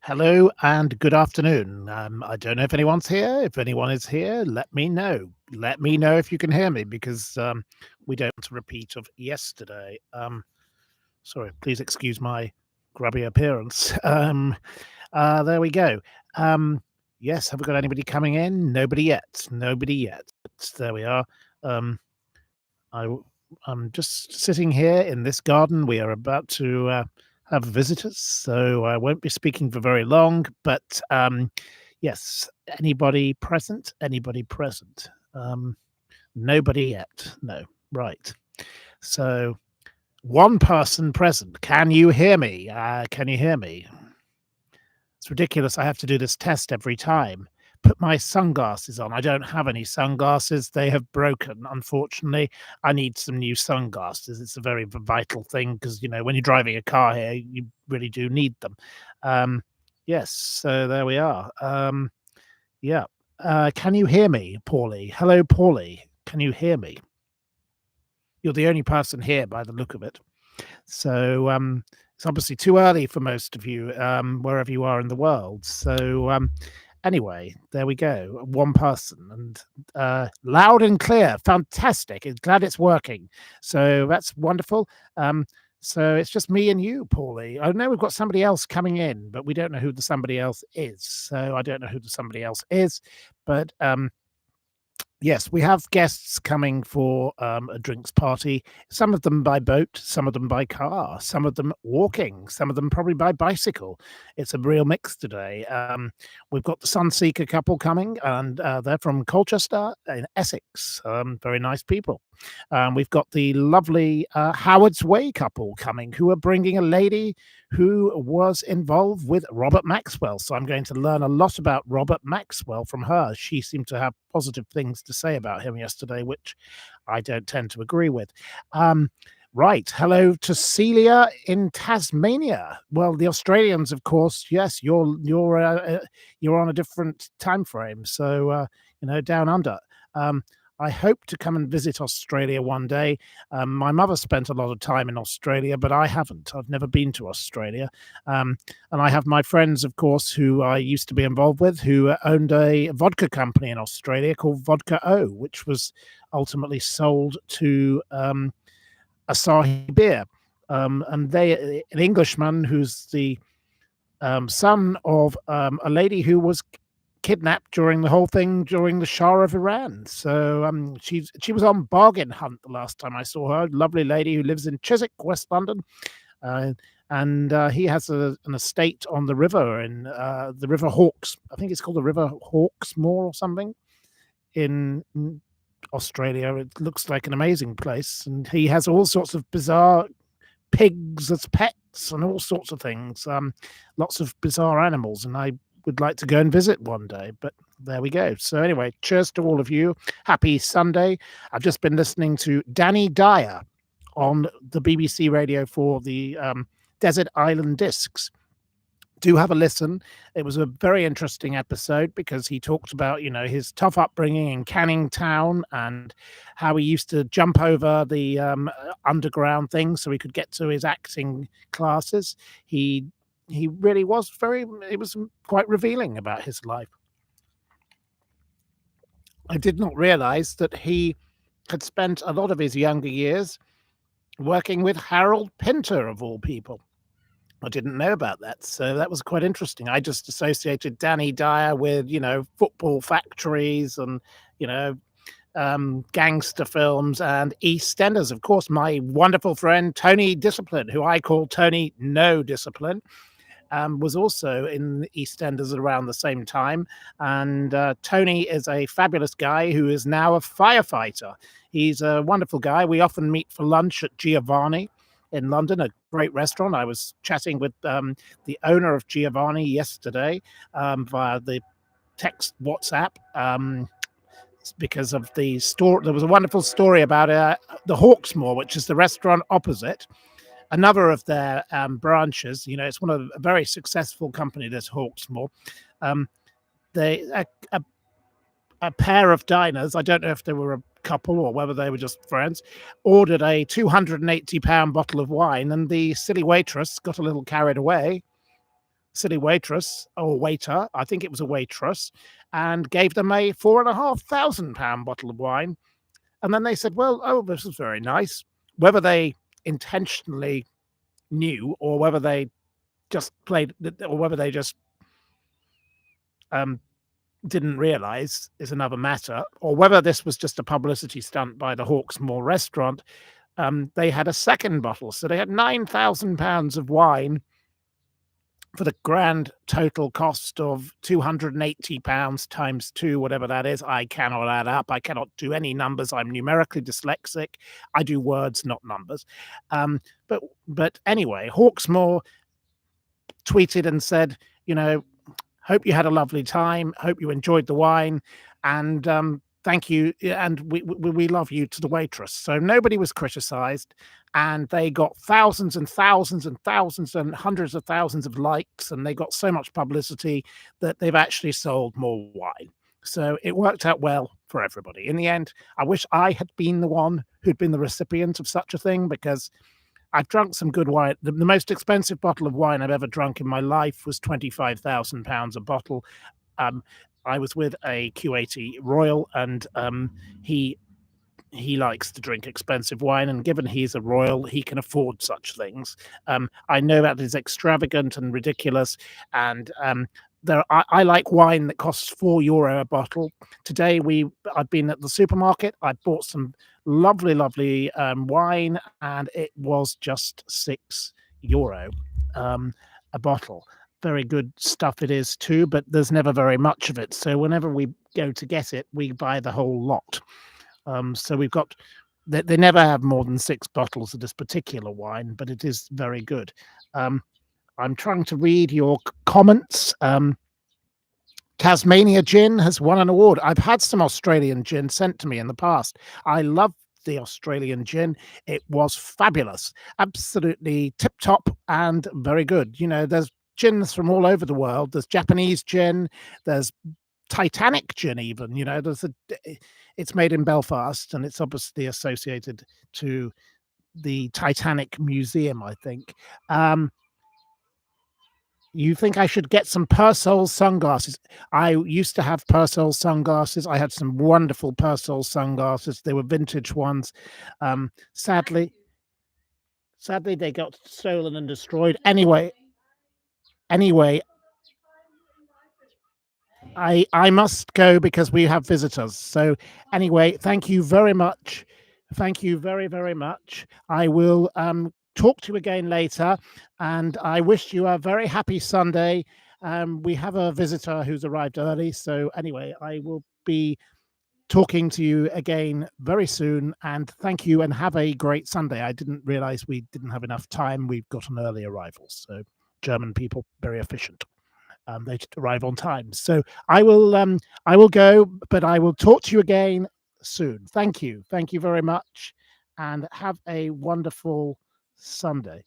Hello and good afternoon. I don't know if anyone's here. If anyone is here, let me know. Let me know if you can hear me because we don't want a repeat of yesterday. Sorry, please excuse my grubby appearance. There we go. Um, yes, have we got anybody coming in? Nobody yet. Nobody yet. But there we are. Um, I, w- I'm just sitting here in this garden. We are about to have visitors, so I won't be speaking for very long. But yes, anybody present? Anybody present? Nobody yet. No. Right. So one person present. Can you hear me? Can you hear me? It's ridiculous. I have to do this test every time. Put my sunglasses on. I don't have any sunglasses. They have broken, unfortunately. I need some new sunglasses. It's a very vital thing because, when you're driving a car here, you really do need them. Um, yes, so there we are. Yeah. Can you hear me, Paulie? Hello, Paulie. Can you hear me? You're the only person here by the look of it. So it's obviously too early for most of you, wherever you are in the world. So anyway, there we go. One person and loud and clear. Fantastic. Glad it's working. So that's wonderful. So it's just me and you, Paulie. I know we've got somebody else coming in, but we don't know who the somebody else is. So I don't know who the somebody else is, but yes, we have guests coming for a drinks party. Some of them by boat, some of them by car, some of them walking, some of them probably by bicycle. It's a real mix today. We've got the Sunseeker couple coming, and they're from Colchester in Essex. Very nice people. We've got the lovely Howard's Way couple coming, who are bringing a lady who was involved with Robert Maxwell. So I'm going to learn a lot about Robert Maxwell from her. She seemed to have positive things to say about him yesterday, which I don't tend to agree with. Right. Hello to Celia in Tasmania. Well, the Australians, of course, yes, you're on a different time frame. So down under. I hope to come and visit Australia one day. My mother spent a lot of time in Australia, but I haven't. I've never been to Australia. And I have my friends, of course, who I used to be involved with, who owned a vodka company in Australia called Vodka O, which was ultimately sold to Asahi Beer. And an Englishman who's the son of a lady who was kidnapped during the whole thing during the Shah of Iran. So she was on bargain hunt the last time I saw her. Lovely lady who lives in Chiswick, West London, and he has an estate on the river in the River Hawkes. I think it's called the River Hawksmoor or something in Australia. It looks like an amazing place, and he has all sorts of bizarre pigs as pets and all sorts of things. Lots of bizarre animals, and I would like to go and visit one day, but there we go. So anyway, cheers to all of you. Happy Sunday. I've just been listening to Danny Dyer on the BBC Radio for the Desert Island Discs. Do have a listen. It was a very interesting episode because he talked about, his tough upbringing in Canning Town and how he used to jump over the underground thing so he could get to his acting classes. He really was it was quite revealing about his life. I did not realize that he had spent a lot of his younger years working with Harold Pinter, of all people. I didn't know about that, so that was quite interesting. I just associated Danny Dyer with, football factories and, gangster films and EastEnders. Of course, my wonderful friend Tony Discipline, who I call Tony No Discipline, was also in EastEnders around the same time. And Tony is a fabulous guy who is now a firefighter. He's a wonderful guy. We often meet for lunch at Giovanni in London, a great restaurant. I was chatting with the owner of Giovanni yesterday via the text WhatsApp because of the store. There was a wonderful story about the Hawksmoor, which is the restaurant opposite. Another of their branches, it's one of a very successful company, this Hawksmoor. A pair of diners, I don't know if they were a couple or whether they were just friends, ordered a £280 bottle of wine, and the silly waitress got a little carried away, silly waitress or waiter, I think it was a waitress, and gave them a £4,500 bottle of wine. And then they said, "Well, oh, this is very nice." Whether they intentionally knew or whether they just played, or whether they just um, didn't realize is another matter, or whether this was just a publicity stunt by the Hawksmoor restaurant. They had a second bottle, so they had £9,000 of wine for the grand total cost of £280 times two, whatever that is. I cannot add up. I cannot do any numbers. I'm numerically dyslexic. I do words, not numbers. Um, but anyway, Hawksmoor tweeted and said, you know, hope you had a lovely time. Hope you enjoyed the wine, and thank you. And we love you to the waitress. So nobody was criticised, and they got thousands and thousands and thousands and hundreds of thousands of likes, and they got so much publicity that they've actually sold more wine. So it worked out well for everybody. In the end, I wish I had been the one who'd been the recipient of such a thing, because I've drunk some good wine. The most expensive bottle of wine I've ever drunk in my life was £25,000 a bottle. Um, I was with a Q80 Royal, and he he likes to drink expensive wine, and given he's a royal, he can afford such things. I know that is extravagant and ridiculous, and I like wine that costs €4 a bottle. Today I've been at the supermarket. I bought some lovely, lovely wine, and it was just €6 a bottle. Very good stuff it is too, but there's never very much of it. So whenever we go to get it, we buy the whole lot. So we've got they never have more than 6 bottles of this particular wine, but it is very good. Um, I'm trying to read your comments. Tasmania gin has won an award. I've had some Australian gin sent to me in the past. I love the Australian gin. It was fabulous, absolutely tip top and very good. There's gins from all over the world. There's Japanese gin. There's Titanic gin even, it's made in Belfast, and it's obviously associated to the Titanic Museum, I think. You think I should get some Persol sunglasses? I used to have Persol sunglasses. I had some wonderful Persol sunglasses. They were vintage ones. Sadly, they got stolen and destroyed. Anyway, I must go because we have visitors. So anyway, thank you very much. Thank you very, very much. I will talk to you again later, and I wish you a very happy Sunday. We have a visitor who's arrived early. So anyway, I will be talking to you again very soon, and thank you, and have a great Sunday. I didn't realize we didn't have enough time. We've got an early arrival. So German people, very efficient. They just arrive on time. So I will go, but I will talk to you again soon. Thank you very much, and have a wonderful Sunday.